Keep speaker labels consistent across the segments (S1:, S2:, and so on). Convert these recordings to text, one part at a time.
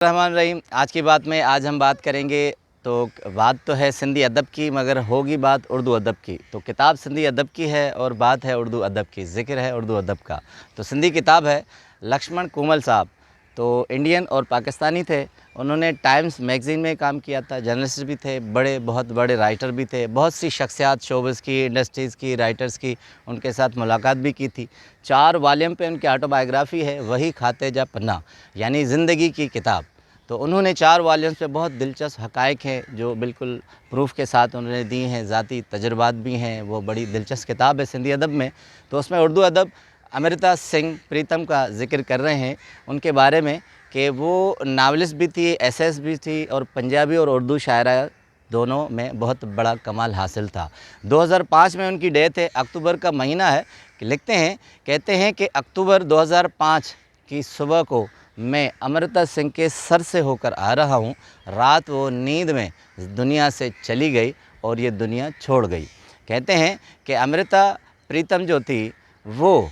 S1: रहमान रहीम। आज की बात में आज हम बात करेंगे तो बात तो है सिंधी अदब की, मगर होगी बात उर्दू अदब की। तो किताब सिंधी अदब की है और बात है उर्दू अदब की, ज़िक्र है उर्दू अदब का। तो सिंधी किताब है। लक्ष्मण कूमल साहब तो इंडियन और पाकिस्तानी थे। उन्होंने टाइम्स मैगज़ीन में काम किया था, जर्नलिस्ट भी थे, बहुत बड़े राइटर भी थे। बहुत सी शख्सियात शोबिज़ की, इंडस्ट्रीज़ की, राइटर्स की उनके साथ मुलाकात भी की थी। 4 वॉल्यूम पे उनकी ऑटोबायोग्राफ़ी है, वही खाते जा पन्ना, यानी ज़िंदगी की किताब। तो उन्होंने 4 वॉल्यूम्स पे बहुत दिलचस्प हक़ाइक़ हैं जो बिल्कुल प्रूफ के साथ उन्होंने दी हैं, ज़ाती तजुर्बात भी हैं। वो बड़ी दिलचस्प किताब है सिंधी अदब में। तो उसमें उर्दू अदब अमृता सिंह प्रीतम का ज़िक्र कर रहे हैं, उनके बारे में कि वो नावलिस्ट भी थी, एसेस भी थी और पंजाबी और उर्दू शायरा दोनों में बहुत बड़ा कमाल हासिल था। 2005 में उनकी डेथ है, अक्टूबर का महीना है। कहते हैं कि अक्टूबर 2005 की सुबह को मैं अमृता सिंह के सर से होकर आ रहा हूँ। रात वो नींद में दुनिया से चली गई और ये दुनिया छोड़ गई। कहते हैं कि अमृता प्रीतम जो थी वो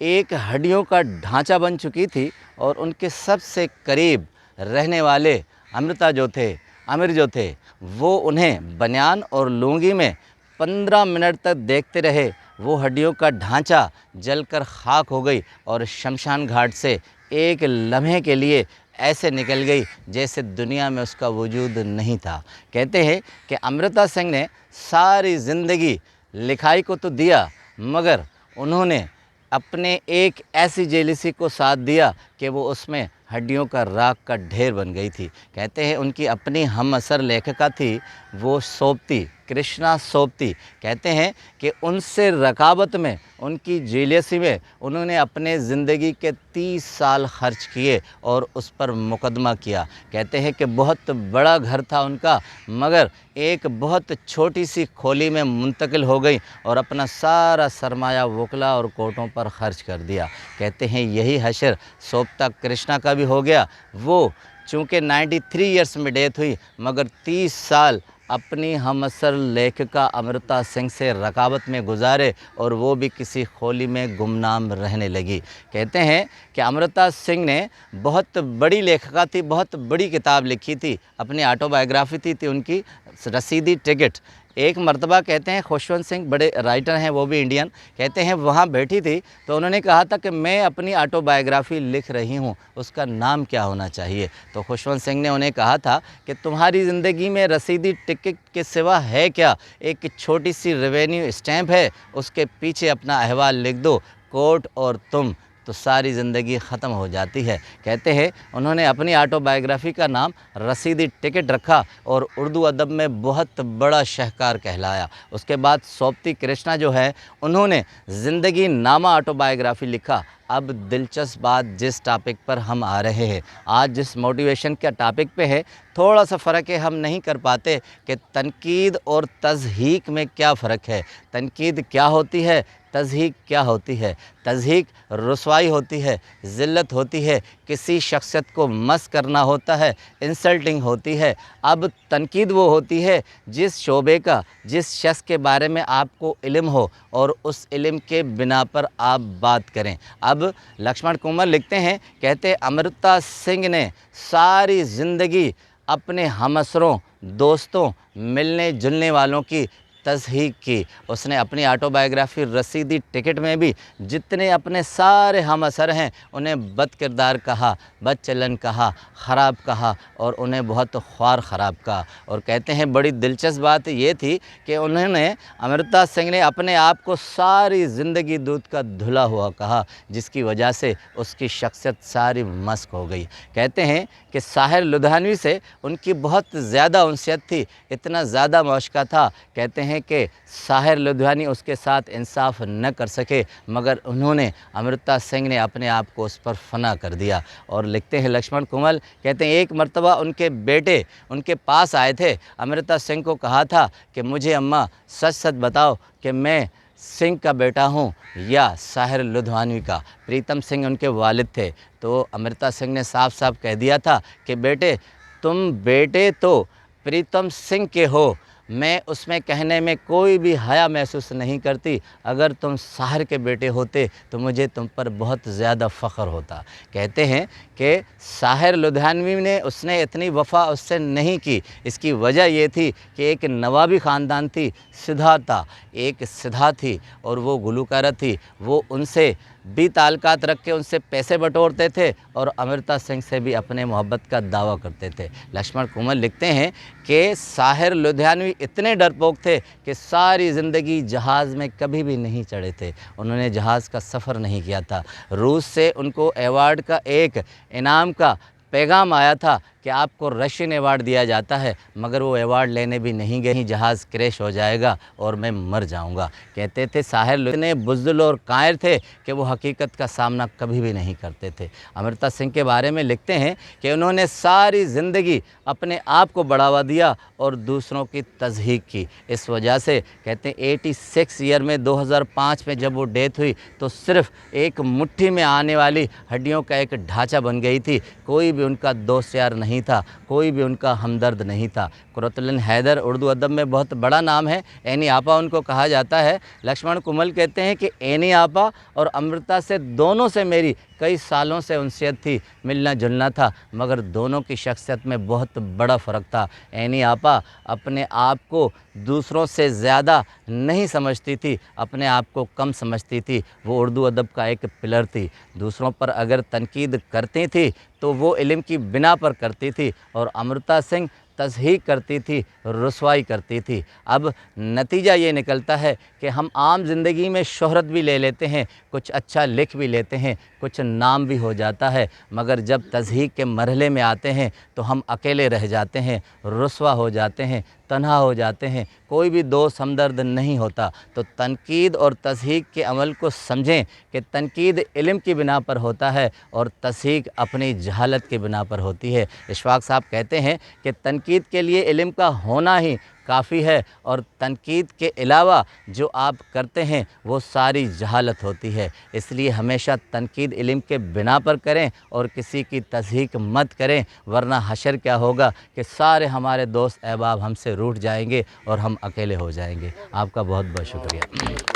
S1: एक हड्डियों का ढांचा बन चुकी थी और उनके सबसे करीब रहने वाले अमृता जो थे, आमिर जो थे, वो उन्हें बनियान और लुंगी में 15 मिनट तक देखते रहे। वो हड्डियों का ढांचा जलकर खाक हो गई और शमशान घाट से एक लम्हे के लिए ऐसे निकल गई जैसे दुनिया में उसका वजूद नहीं था। कहते हैं कि अमृता सिंह ने सारी ज़िंदगी लिखाई को तो दिया, मगर उन्होंने अपने एक ऐसी जेलिसी को साथ दिया कि वो उसमें हड्डियों का राख का ढेर बन गई थी। कहते हैं उनकी अपनी हम असर लेखिका थी वो सोबती, कृष्णा सोबती। कहते हैं कि उनसे रकाबत में, उनकी जेलिसी में उन्होंने अपने ज़िंदगी के 30 साल खर्च किए और उस पर मुकदमा किया। कहते हैं कि बहुत बड़ा घर था उनका, मगर एक बहुत छोटी सी खोली में मुंतकिल हो गई और अपना सारा सरमाया वकला और कोर्टों पर खर्च कर दिया। कहते हैं यही हशर सोबता कृष्णा का भी हो गया। वो चूँकि 93 ईयर्स में डेथ हुई, मगर 30 साल अपनी हमअसर लेखिका अमृता सिंह से रकाबत में गुजारे और वो भी किसी खोली में गुमनाम रहने लगी। कहते हैं कि अमृता सिंह ने बहुत बड़ी लेखिका थी, बहुत बड़ी किताब लिखी थी, अपनी ऑटोबायोग्राफी थी उनकी रसीदी टिकट। एक मर्तबा कहते हैं खुशवंत सिंह, बड़े राइटर हैं वो भी इंडियन, कहते हैं वहाँ बैठी थी तो उन्होंने कहा था कि मैं अपनी ऑटोबायोग्राफ़ी लिख रही हूँ, उसका नाम क्या होना चाहिए। तो खुशवंत सिंह ने उन्हें कहा था कि तुम्हारी ज़िंदगी में रसीदी टिकट के सिवा है क्या? एक छोटी सी रेवेन्यू स्टैम्प है, उसके पीछे अपना अहवाल लिख दो, कोर्ट और तुम, तो सारी ज़िंदगी ख़त्म हो जाती है। कहते हैं उन्होंने अपनी ऑटोबायोग्राफ़ी का नाम रसीदी टिकट रखा और उर्दू अदब में बहुत बड़ा शाहकार कहलाया। उसके बाद सोबती कृष्णा जो है, उन्होंने ज़िंदगी नामा ऑटोबायोग्राफ़ी लिखा। अब दिलचस्प बात, जिस टॉपिक पर हम आ रहे हैं आज, जिस मोटिवेशन का टॉपिक पे है, थोड़ा सा फ़र्क है, हम नहीं कर पाते कि तनकीद और तज़हीक में क्या फ़र्क है। तनकीद क्या होती है, तज़हीक क्या होती है? तज़हीक रुसवाई होती है, ज़िल्लत होती है, किसी शख्सियत को मस करना होता है, इंसल्टिंग होती है। अब तनकीद वो होती है जिस शोबे का, जिस शख्स के बारे में आपको इल्म हो और उस इल्म के बिना पर आप बात करें। अब लक्ष्मण कूमल लिखते हैं, कहते अमृता सिंह ने सारी ज़िंदगी अपने हमअसरों, दोस्तों, मिलने जुलने वालों की तज़हीक की। उसने अपनी ऑटोबायोग्राफ़ी रसीदी टिकट में भी जितने अपने सारे हम असर हैं उन्हें बद किरदार कहा, बद चलन कहा, ख़राब कहा और उन्हें बहुत ख्वार ख़राब कहा। और कहते हैं बड़ी दिलचस्प बात ये थी कि उन्होंने, अमृता सिंह ने अपने आप को सारी ज़िंदगी दूध का धुला हुआ कहा, जिसकी वजह से उसकी शख्सियत सारी मस्क हो गई। कहते हैं कि साहिर लुधियानवी से उनकी बहुत ज़्यादा उनसियत थी, इतना ज़्यादा मौशका था। कहते हैं कि साहिर लुधियानी उसके साथ इंसाफ न कर सके, मगर उन्होंने, अमृता सिंह ने अपने आप को उस पर फ़ना कर दिया। और लिखते हैं लक्ष्मण कूमल, कहते हैं एक मर्तबा उनके बेटे उनके पास आए थे, अमृता सिंह को कहा था कि मुझे अम्मा सच सच बताओ कि मैं सिंह का बेटा हूँ या साहिर लुधियानवी का। प्रीतम सिंह उनके वालिद थे। तो अमृता सिंह ने साफ साफ कह दिया था कि बेटे, तुम बेटे तो प्रीतम सिंह के हो, میں اس میں کہنے میں کوئی بھی حیا محسوس نہیں کرتی، اگر تم ساحر کے بیٹے ہوتے تو مجھے تم پر بہت زیادہ فخر ہوتا۔ کہتے ہیں کہ ساحر لدھیانوی نے اس نے اتنی وفا اس سے نہیں کی، اس کی وجہ یہ تھی کہ ایک نوابی خاندان تھی، سدھا تھا، ایک سدھا تھی اور وہ گلوکارہ تھی، وہ ان سے بھی تعلقات رکھ کے ان سے پیسے بٹورتے تھے اور امرتا سنگھ سے بھی اپنے محبت کا دعویٰ کرتے تھے۔ لکشمن کمل لکھتے ہیں کہ ساحر لدھیانوی اتنے ڈرپوک تھے کہ ساری زندگی جہاز میں کبھی بھی نہیں چڑھے تھے، انہوں نے جہاز کا سفر نہیں کیا تھا۔ روس سے ان کو ایوارڈ کا ایک انعام کا پیغام آیا تھا کہ آپ کو رشین ایوارڈ دیا جاتا ہے، مگر وہ ایوارڈ لینے بھی نہیں گئے، جہاز کریش ہو جائے گا اور میں مر جاؤں گا۔ کہتے تھے ساحر اتنے بزدل اور قائر تھے کہ وہ حقیقت کا سامنا کبھی بھی نہیں کرتے تھے۔ امرتا سنگھ کے بارے میں لکھتے ہیں کہ انہوں نے ساری زندگی اپنے آپ کو بڑھاوا دیا اور دوسروں کی تضحیق کی، اس وجہ سے کہتے ہیں 86 ایئر میں 2005 میں جب وہ ڈیتھ ہوئی تو صرف ایک مٹھی میں آنے والی ہڈیوں کا ایک ڈھانچہ بن گئی تھی، کوئی بھی ان کا دوست یار نہیں تھا، کوئی بھی ان کا ہمدرد نہیں تھا۔ قرۃ العین حیدر اردو ادب میں بہت بڑا نام ہے، عینی آپا ان کو کہا جاتا ہے۔ لکشمن کمل کہتے ہیں کہ عینی آپا اور امرتا سے دونوں سے میری کئی سالوں سے انسیت تھی، ملنا جلنا تھا، مگر دونوں کی شخصیت میں بہت بڑا فرق تھا۔ عینی آپا اپنے آپ کو دوسروں سے زیادہ نہیں سمجھتی تھی، اپنے آپ کو کم سمجھتی تھی، وہ اردو ادب کا ایک پلر تھی۔ دوسروں پر اگر تنقید کرتی تھی تو وہ علم کی بنا پر کرتی تھی، اور امرتا سنگھ تضحیق کرتی تھی، رسوائی کرتی تھی۔ اب نتیجہ یہ نکلتا ہے کہ ہم عام زندگی میں شہرت بھی لے لیتے ہیں، کچھ اچھا لکھ بھی لیتے ہیں، کچھ نام بھی ہو جاتا ہے، مگر جب تضحیق کے مرحلے میں آتے ہیں تو ہم اکیلے رہ جاتے ہیں، رسوا ہو جاتے ہیں، تنہا ہو جاتے ہیں، کوئی بھی دوست ہمدرد نہیں ہوتا۔ تو تنقید اور تضحیق کے عمل کو سمجھیں کہ تنقید علم کی بنا پر ہوتا ہے اور تضحیق اپنی جہالت کی بنا پر ہوتی ہے۔ اشفاق صاحب کہتے ہیں کہ تنقید کے لیے علم کا ہونا ہی کافی ہے، اور تنقید کے علاوہ جو آپ کرتے ہیں وہ ساری جہالت ہوتی ہے، اس لیے ہمیشہ تنقید علم کے بنا پر کریں اور کسی کی تضحیق مت کریں، ورنہ حشر کیا ہوگا کہ سارے ہمارے دوست احباب ہم سے روٹھ جائیں گے اور ہم اکیلے ہو جائیں گے۔ آپ کا بہت بہت شکریہ۔